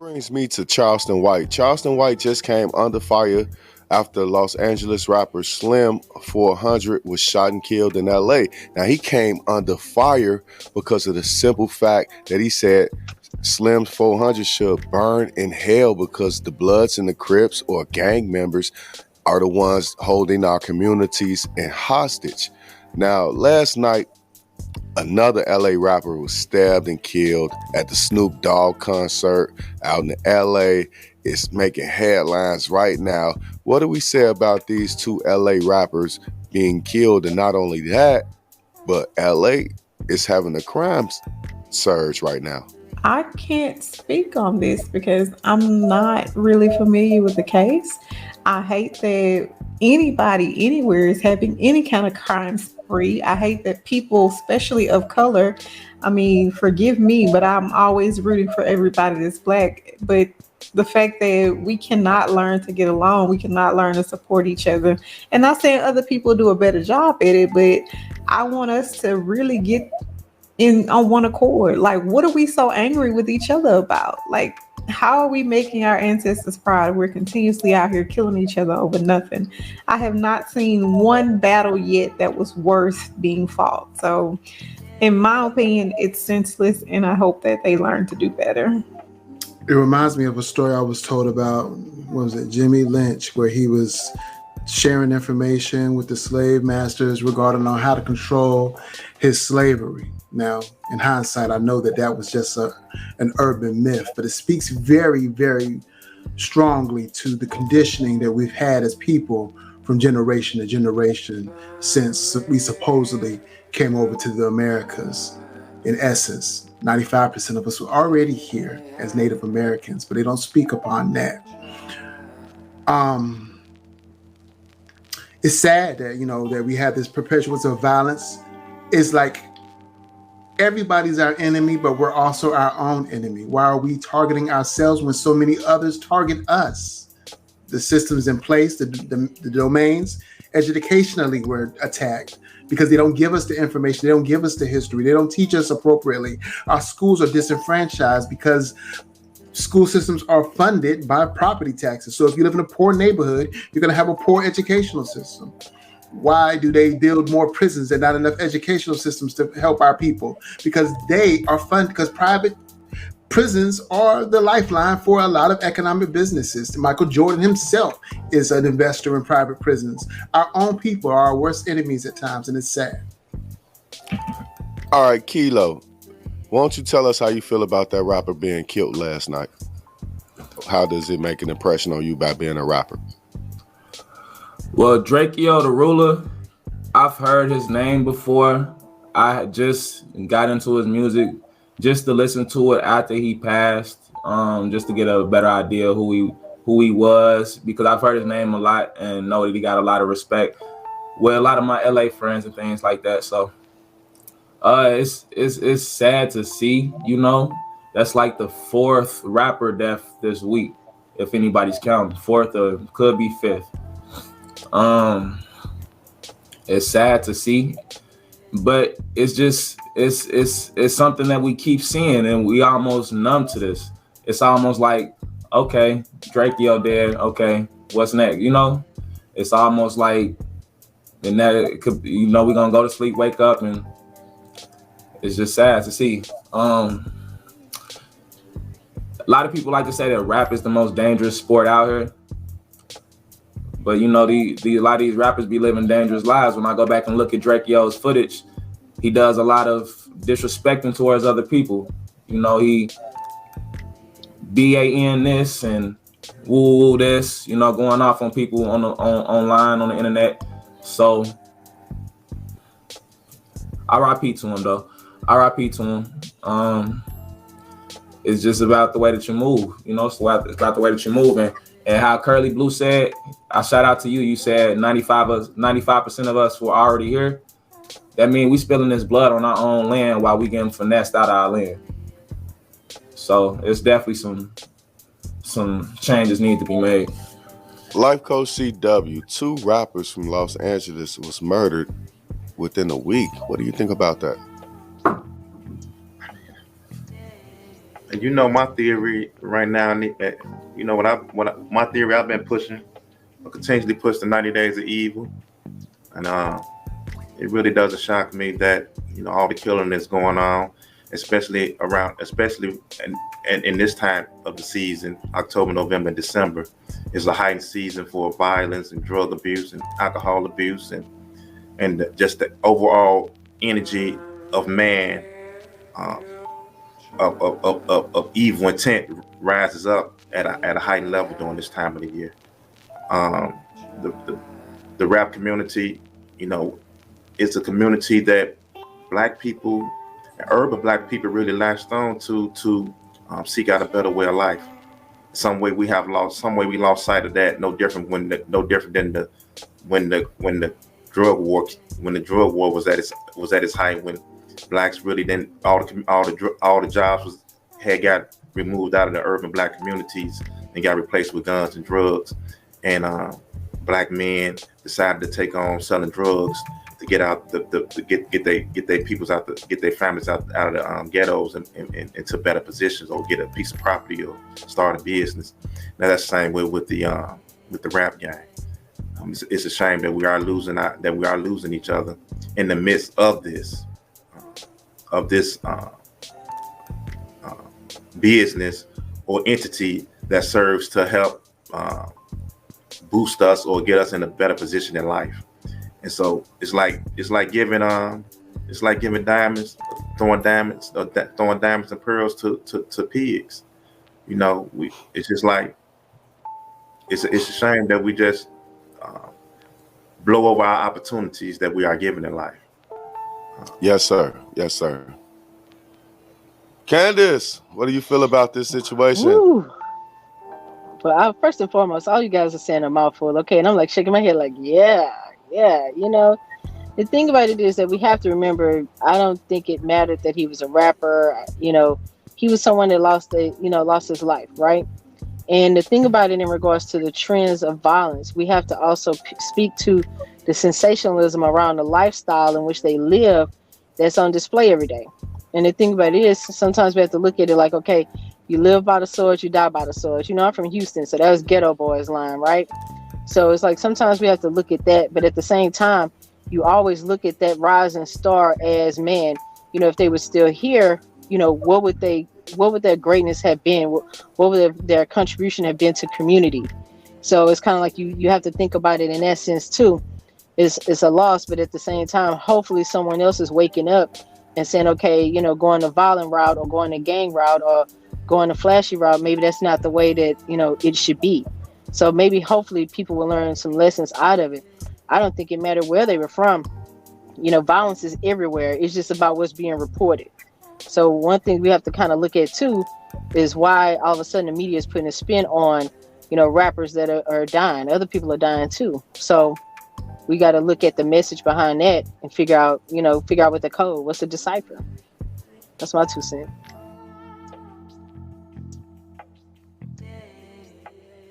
Brings me to Charleston White. Charleston White just came under fire after Los Angeles rapper Slim 400 was shot and killed in LA. Now he came under fire because of the simple fact that he said Slim 400 should burn in hell because the Bloods and the Crips or gang members are the ones holding our communities in hostage. Now, last night another LA rapper was stabbed and killed at the Snoop Dogg concert out in LA. It's making headlines right now. What do we say about these two LA rappers being killed? And not only that, but LA is having a crime surge right now. I can't speak on this because I'm not really familiar with the case. I hate that anybody anywhere is having any kind of crime spree. I hate that people, especially of color, I mean, forgive me, but I'm always rooting for everybody that's black. But the fact that we cannot learn to get along, we cannot learn to support each other. And not saying other people do a better job at it, but I want us to really get in on one accord. Like, what are we so angry with each other about? Like, how are we making our ancestors proud? We're continuously out here killing each other over nothing. I have not seen one battle yet that was worth being fought. So, in my opinion, it's senseless, and I hope that they learn to do better. It reminds me of a story I was told about, what was it, Jimmy Lynch, where he was sharing information with the slave masters regarding on how to control his slavery. Now, in hindsight, I know that that was just an urban myth, but it speaks very, very strongly to the conditioning that we've had as people from generation to generation since we supposedly came over to the Americas. In essence, 95% of us were already here as Native Americans, but they don't speak upon that. It's sad that, that we have this perpetuance of violence. It's like everybody's our enemy, but we're also our own enemy. Why are we targeting ourselves when so many others target us? The systems in place, the domains, educationally we're attacked because they don't give us the information. They don't give us the history. They don't teach us appropriately. Our schools are disenfranchised because school systems are funded by property taxes. So if you live in a poor neighborhood, you're going to have a poor educational system. Why do they build more prisons and not enough educational systems to help our people? Because they are funded, because private prisons are the lifeline for a lot of economic businesses. Michael Jordan himself is an investor in private prisons. Our own people are our worst enemies at times, and it's sad. All right, Kilo, why don't you tell us how you feel about that rapper being killed last night? How does it make an impression on you by being a rapper? Well, Drakeo the Ruler, I've heard his name before. I had just got into his music just to listen to it after he passed, just to get a better idea who he was, because I've heard his name a lot and know that he got a lot of respect with a lot of my LA friends and things like that. So it's sad to see, that's like the fourth rapper death this week, if anybody's counting. Fourth or could be fifth. It's sad to see, but it's just it's something that we keep seeing, and we almost numb to this. It's almost like, okay, Drakeo dead, okay, what's next? It's almost like, and that it could, we're gonna go to sleep, wake up, and it's just sad to see. A lot of people like to say that rap is the most dangerous sport out here. But a lot of these rappers be living dangerous lives. When I go back and look at Drakeo's footage, he does a lot of disrespecting towards other people. He BAN this and woo this, going off on people online on the internet. So RIP to him though. RIP to him. It's just about the way that you move. It's about the way that you're moving. And how Curly Blue said, I shout out to you. You said 95% of us were already here. That means we spilling this blood on our own land while we getting finessed out of our land. So it's definitely some changes need to be made. Life Coach CW, two rappers from Los Angeles was murdered within a week. What do you think about that? And you know my theory right now. You know my theory I've been pushing. I continuously push the 90 Days of Evil, and it really doesn't shock me that all the killing that's going on, especially in this time of the season, October, November, and December, is a heightened season for violence and drug abuse and alcohol abuse and just the overall energy of man, uh, of evil intent rises up at a heightened level during this time of the year. Um, the rap community, you know, it's a community that black people, urban black people, really latched on to seek out a better way of life. Some way we lost sight of that. No different than when the drug war when the drug war was at its height, when blacks really didn't all the jobs had got removed out of the urban black communities and got replaced with guns and drugs, and black men decided to take on selling drugs to get out get their peoples out get their families out of the ghettos and into better positions, or get a piece of property or start a business. Now that's the same way with the rap gang. It's a shame that we are losing each other in the midst of this business or entity that serves to help boost us or get us in a better position in life. And so it's like giving diamonds, throwing diamonds and pearls to pigs. It's just like it's a shame that we just blow over our opportunities that we are given in life. Yes, sir. Yes, sir. Candace, what do you feel about this situation? Woo. Well, first and foremost, all you guys are saying a mouthful, okay? And I'm like shaking my head, like, yeah. The thing about it is that we have to remember, I don't think it mattered that he was a rapper. He was someone that lost his life, right? And the thing about it in regards to the trends of violence, we have to also speak to the sensationalism around the lifestyle in which they live that's on display every day. And the thing about it is, sometimes we have to look at it like, okay, you live by the sword, you die by the sword. I'm from Houston, so that was Ghetto Boys line, right? So it's like sometimes we have to look at that, but at the same time, you always look at that rising star as, man, if they were still here, what would their greatness have been? What would their contribution have been to community? So it's kind of like you have to think about it in that sense too. It's a loss, but at the same time, hopefully someone else is waking up and saying, okay, going the violent route or going the gang route or going the flashy route, maybe that's not the way that, it should be. So maybe hopefully people will learn some lessons out of it. I don't think it mattered where they were from. Violence is everywhere. It's just about what's being reported. So one thing we have to kind of look at too is why all of a sudden the media is putting a spin on, rappers that are dying. Other people are dying too. So we got to look at the message behind that and figure out what the code, what's the decipher. That's my 2 cents.